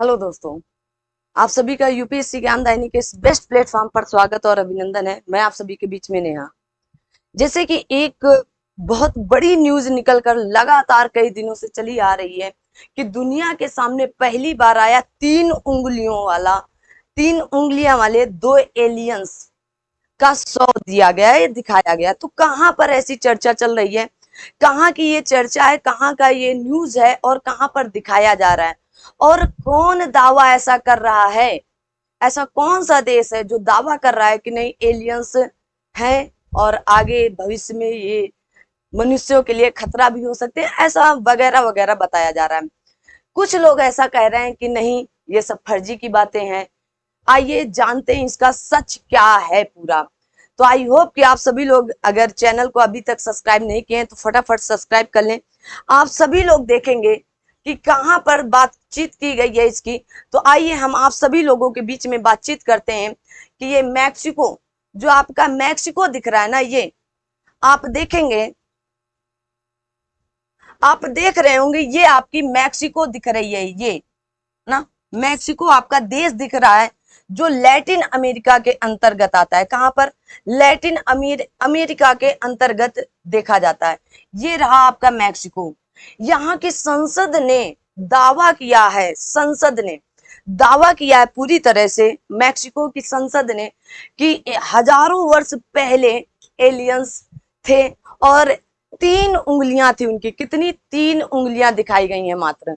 Hello दोस्तों। आप सभी का यूपीएससी ज्ञानदायिनी के इस बेस्ट प्लेटफॉर्म पर स्वागत और अभिनंदन है। मैं आप सभी के बीच में नेहा। जैसे कि एक बहुत बड़ी न्यूज निकलकर लगातार कई दिनों से चली आ रही है कि दुनिया के सामने पहली बार आया 3 उंगलियां वाले 2 एलियंस का शव दिया गया है, दिखाया गया। तो कहां पर ऐसी चर्चा चल रही है, कहाँ की ये चर्चा है, कहाँ का ये न्यूज है और कहाँ पर दिखाया जा रहा है और कौन दावा ऐसा कर रहा है? ऐसा कौन सा देश है जो दावा कर रहा है कि नहीं एलियंस है और आगे भविष्य में ये मनुष्यों के लिए खतरा भी हो सकते हैं, ऐसा वगैरह वगैरह बताया जा रहा है। कुछ लोग ऐसा कह रहे हैं कि नहीं, ये सब फर्जी की बातें हैं। आइए जानते हैं इसका सच क्या है पूरा। तो आई होप कि आप सभी लोग अगर चैनल को अभी तक सब्सक्राइब नहीं किए हैं तो फटाफट सब्सक्राइब कर लें। आप सभी लोग देखेंगे कि कहां पर बातचीत की गई है इसकी। तो आइए हम आप सभी लोगों के बीच में बातचीत करते हैं कि ये मैक्सिको, जो आपका मैक्सिको दिख रहा है ना, ये आप देखेंगे, आप देख रहे होंगे, ये आपकी मैक्सिको दिख रही है। ये ना मैक्सिको आपका देश दिख रहा है जो लैटिन अमेरिका के अंतर्गत आता है। कहां पर? लैटिन अमेरिका के अंतर्गत देखा जाता है। ये रहा आपका मैक्सिको। यहाँ की संसद ने दावा किया है, संसद ने दावा किया है पूरी तरह से, मैक्सिको की संसद ने, कि हजारों वर्ष पहले एलियंस थे और 3 उंगलियां थी उनकी। कितनी? 3 उंगलियां दिखाई गई हैं मात्र।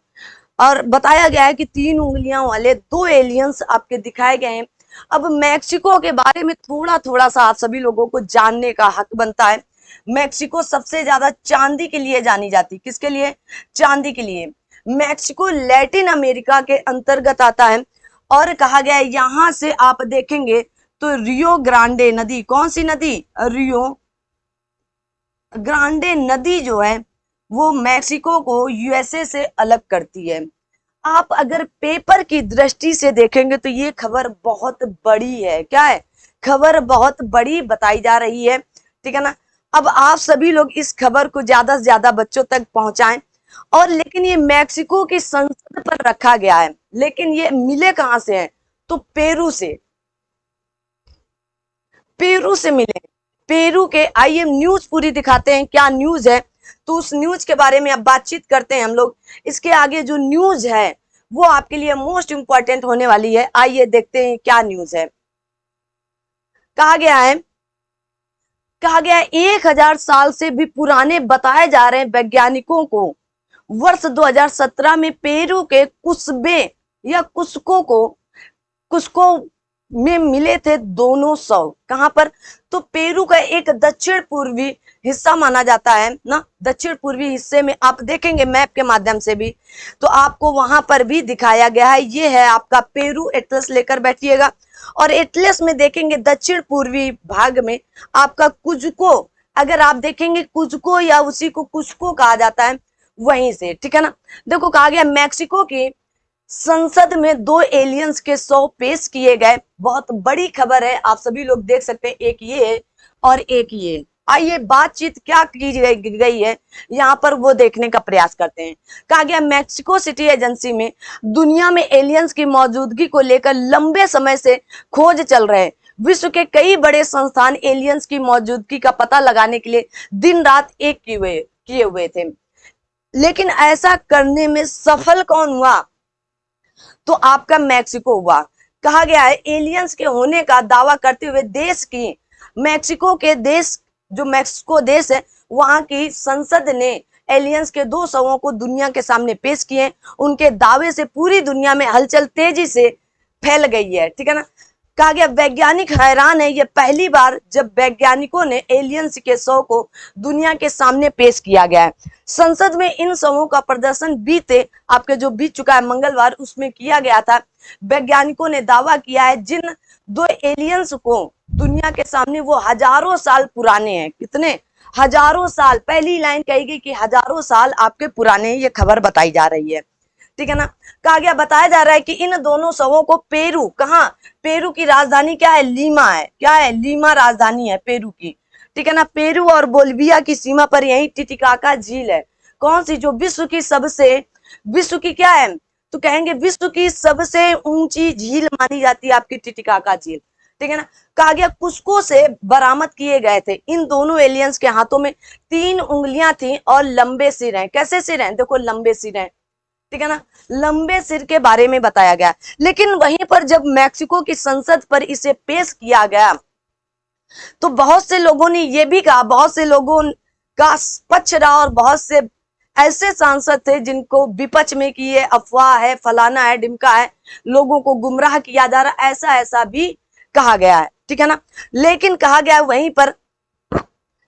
और बताया गया है कि 3 उंगलियां वाले 2 एलियंस आपके दिखाए गए हैं। अब मैक्सिको के बारे में थोड़ा थोड़ा सा आप सभी लोगों को जानने का हक बनता है। मैक्सिको सबसे ज्यादा चांदी के लिए जानी जाती। किसके लिए? चांदी के लिए। मैक्सिको लैटिन अमेरिका के अंतर्गत आता है और कहा गया है यहां से आप देखेंगे तो रियो ग्रांडे नदी, कौन सी नदी? रियो ग्रांडे नदी जो है वो मैक्सिको को यूएसए से अलग करती है। आप अगर पेपर की दृष्टि से देखेंगे तो ये खबर बहुत बड़ी है। क्या है? खबर बहुत बड़ी बताई जा रही है, ठीक है ना। अब आप सभी लोग इस खबर को ज्यादा से ज्यादा बच्चों तक पहुंचाएं। और लेकिन ये मैक्सिको की संसद पर रखा गया है, लेकिन ये मिले कहां से हैं? तो पेरू से, पेरू से मिले। पेरू के, आइए न्यूज पूरी दिखाते हैं क्या न्यूज है। तो उस न्यूज के बारे में अब बातचीत करते हैं हम लोग। इसके आगे जो न्यूज है वो आपके लिए मोस्ट इंपॉर्टेंट होने वाली है। आइए देखते हैं क्या न्यूज है। कहा गया है, कहा गया है 1000 साल से भी पुराने बताए जा रहे हैं वैज्ञानिकों को। वर्ष 2017 में पेरू के कुस्बे या कुस्को में मिले थे दोनों शव। कहां पर? तो पेरू का एक दक्षिण पूर्वी हिस्सा माना जाता है ना। दक्षिण पूर्वी हिस्से में आप देखेंगे मैप के माध्यम से भी, तो आपको वहां पर भी दिखाया गया है। ये है आपका पेरू। एटलस लेकर बैठिएगा और एटलस में देखेंगे दक्षिण पूर्वी भाग में आपका कुजको। अगर आप देखेंगे कुजको या उसी को कुस्को कहा जाता है, वहीं से, ठीक है ना। देखो कहा गया मैक्सिको की संसद में 2 एलियंस के शव पेश किए गए। बहुत बड़ी खबर है, आप सभी लोग देख सकते हैं। एक ये है और एक ये। आइए बातचीत क्या की गई है यहाँ पर वो देखने का प्रयास करते हैं। कहा गया मैक्सिको सिटी एजेंसी में दुनिया में एलियंस की मौजूदगी को लेकर लंबे समय से खोज चल रहे हैं। विश्व के कई बड़े संस्थान एलियंस की मौजूदगी का पता लगाने के लिए दिन रात एक किए हुए थे, लेकिन ऐसा करने में सफल कौन हुआ? तो आपका मैक्सिको हुआ। कहा गया है एलियंस के होने का दावा करते हुए देश की, मैक्सिको के देश, जो मैक्सिको देश है वहां की संसद ने एलियंस के 2 शवों को दुनिया के सामने पेश किए। उनके दावे से पूरी दुनिया में हलचल तेजी से फैल गई है, ठीक है ना। कहा गया वैज्ञानिक हैरान है, यह पहली बार जब वैज्ञानिकों ने एलियंस के शव को दुनिया के सामने पेश किया गया है। संसद में इन शवों का प्रदर्शन बीते, आपके जो बीत चुका है मंगलवार, उसमें किया गया था। वैज्ञानिकों ने दावा किया है जिन 2 एलियंस को दुनिया के सामने वो हजारों साल पुराने हैं। कितने? हजारों साल। पहली लाइन कही गई कि हजारों साल आपके पुराने, ये खबर बताई जा रही है, ठीक है ना। कहा गया, बताया जा रहा है कि इन दोनों शवों को पेरू, कहां? पेरू की राजधानी क्या है? लीमा है। क्या है? लीमा राजधानी है पेरू की, ठीक है ना। पेरू और बोलिविया की सीमा पर यही टिटिकाका झील है। कौन सी? जो विश्व की क्या है? तो कहेंगे विश्व की सबसे ऊंची झील मानी जाती है आपकी टिटिकाका झील, ठीक है ना। कहा गया कुस्को से बरामद किए गए थे। इन दोनों एलियंस के हाथों में 3 उंगलियां थी और लंबे सिर हैं। कैसे सिर हैं? देखो लंबे सिर हैं, ठीक है ना। लंबे सिर के बारे में बताया गया। लेकिन वहीं पर जब मैक्सिको की संसद पर इसे पेश किया गया तो बहुत से लोगों ने यह भी कहा, बहुत से लोगों का पक्ष रहा और बहुत से ऐसे सांसद थे जिनको विपक्ष में कि ये अफवाह है, फलाना है, ढिमका है, लोगों को गुमराह किया जा रहा, ऐसा ऐसा भी कहा गया है, ठीक है ना। लेकिन कहा गया वहीं पर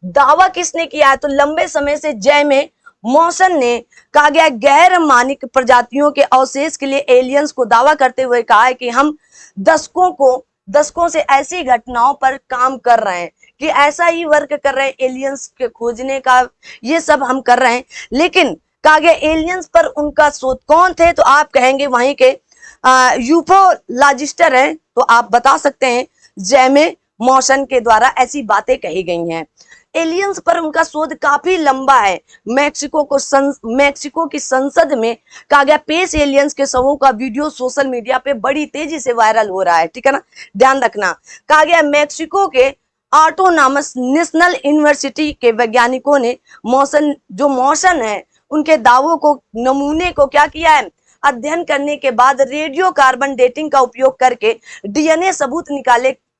दावा किसने किया है? तो लंबे समय से जैमे मॉसन ने कहा गया गैर मानक प्रजातियों के अवशेष के लिए एलियंस को दावा करते हुए कहा है कि हम दशकों से ऐसी घटनाओं पर काम कर रहे हैं कि ऐसा ही वर्क कर रहे हैं, एलियंस के खोजने का ये सब हम कर रहे हैं। लेकिन कहा गया एलियंस पर उनका शोध कौन थे? तो आप कहेंगे वहीं के यूफोलॉजिस्टर हैं, तो आप बता सकते हैं जैमे मॉसन के द्वारा ऐसी बातें कही गई हैं। एलियंस पर उनका शोध काफी लंबा है। मैक्सिको की संसद में कहा गया पेश एलियंस के शवों का वीडियो सोशल मीडिया पे बड़ी तेजी से वायरल हो रहा है, ठीक है ना, ध्यान रखना। कहा गया मैक्सिको के ऑटोनॉमस नेशनल यूनिवर्सिटी के वैज्ञानिकों ने मॉसन है उनके दावों को नमूने को क्या किया है? अध्ययन करने के बाद रेडियो कार्बन डेटिंग का उपयोग करके डीएनए सबूत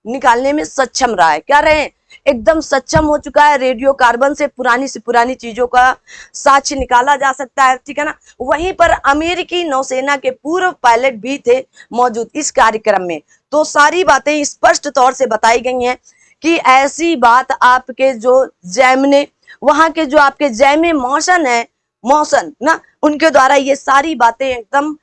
निकालने में सक्षम रहा है। क्या रहे? एकदम सक्षम हो चुका है। रेडियो कार्बन से पुरानी चीजों का साक्ष्य निकाला जा सकता है, ठीक है ना। वहीं पर अमेरिकी नौसेना के पूर्व पायलट भी थे मौजूद इस कार्यक्रम में। तो सारी बातें स्पष्ट तौर से बताई गई हैं कि ऐसी बात आपके जो जैमने वहां के जो आपके जैमे मॉसन ना उनके द्वारा ये सारी बातें एकदम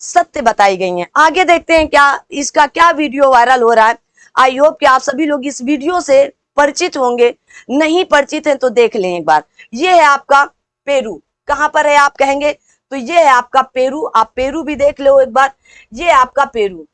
सत्य बताई गई हैं। आगे देखते हैं क्या इसका क्या वीडियो वायरल हो रहा है। आई होप कि आप सभी लोग इस वीडियो से परिचित होंगे, नहीं परिचित हैं तो देख लें एक बार। ये है आपका पेरू। कहां पर है आप कहेंगे? तो ये है आपका पेरू। आप पेरू भी देख लो एक बार। ये है आपका पेरू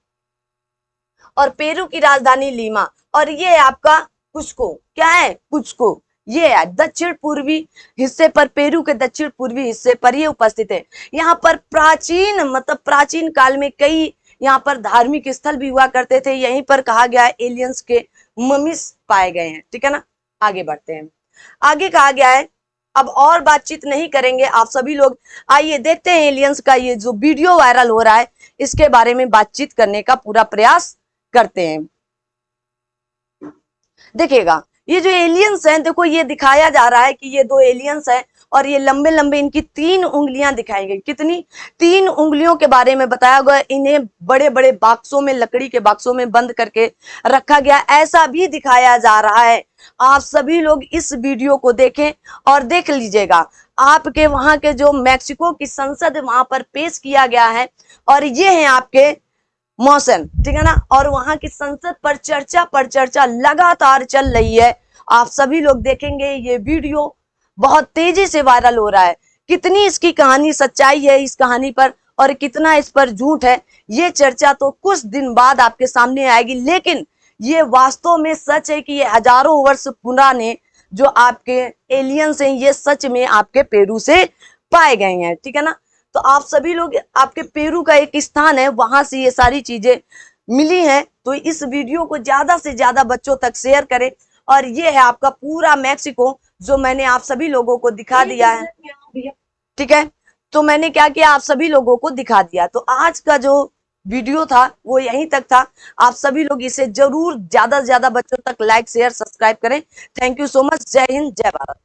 और पेरू की राजधानी लीमा। और ये है आपका कुस्को। क्या है? कुस्को। ये है दक्षिण पूर्वी हिस्से पर, पेरू के दक्षिण पूर्वी हिस्से पर ये उपस्थित है। यहाँ पर प्राचीन काल में कई यहाँ पर धार्मिक स्थल भी हुआ करते थे। यहीं पर कहा गया है एलियंस के ममीज पाए गए हैं, ठीक है ना। आगे बढ़ते हैं। आगे कहा गया है, अब और बातचीत नहीं करेंगे आप सभी लोग, आइए देखते हैं एलियंस का ये जो वीडियो वायरल हो रहा है इसके बारे में बातचीत करने का पूरा प्रयास करते हैं। देखिएगा ये जो एलियंस हैं, देखो ये दिखाया जा रहा है कि ये 2 एलियंस हैं और ये लंबे लंबे इनकी 3 उंगलियां दिखाई गई। कितनी? 3 उंगलियों के बारे में बताया गया। इन्हें बड़े बड़े बक्सों में, लकड़ी के बक्सों में बंद करके रखा गया, ऐसा भी दिखाया जा रहा है। आप सभी लोग इस वीडियो को देखें और देख लीजिएगा। आपके वहां के जो मैक्सिको की संसद वहां पर पेश किया गया है और ये है आपके मॉसन, ठीक है ना। और वहां की संसद पर चर्चा लगातार चल रही है। आप सभी लोग देखेंगे ये वीडियो बहुत तेजी से वायरल हो रहा है। कितनी इसकी कहानी सच्चाई है इस कहानी पर और कितना इस पर झूठ है, ये चर्चा तो कुछ दिन बाद आपके सामने आएगी। लेकिन ये वास्तव में सच है कि ये हजारों वर्ष पुराने जो आपके एलियंस हैं ये सच में आपके पेरू से पाए गए हैं, ठीक है ना। तो आप सभी लोग, आपके पेरू का एक स्थान है वहां से ये सारी चीजें मिली हैं। तो इस वीडियो को ज्यादा से ज्यादा बच्चों तक शेयर करें। और ये है आपका पूरा मैक्सिको जो मैंने आप सभी लोगों को दिखा दिया है, ठीक है। तो मैंने क्या किया, आप सभी लोगों को दिखा दिया। तो आज का जो वीडियो था वो यहीं तक था। आप सभी लोग इसे जरूर ज्यादा से ज्यादा बच्चों तक लाइक, शेयर, सब्सक्राइब करें। Thank you so much. जय हिंद, जय भारत।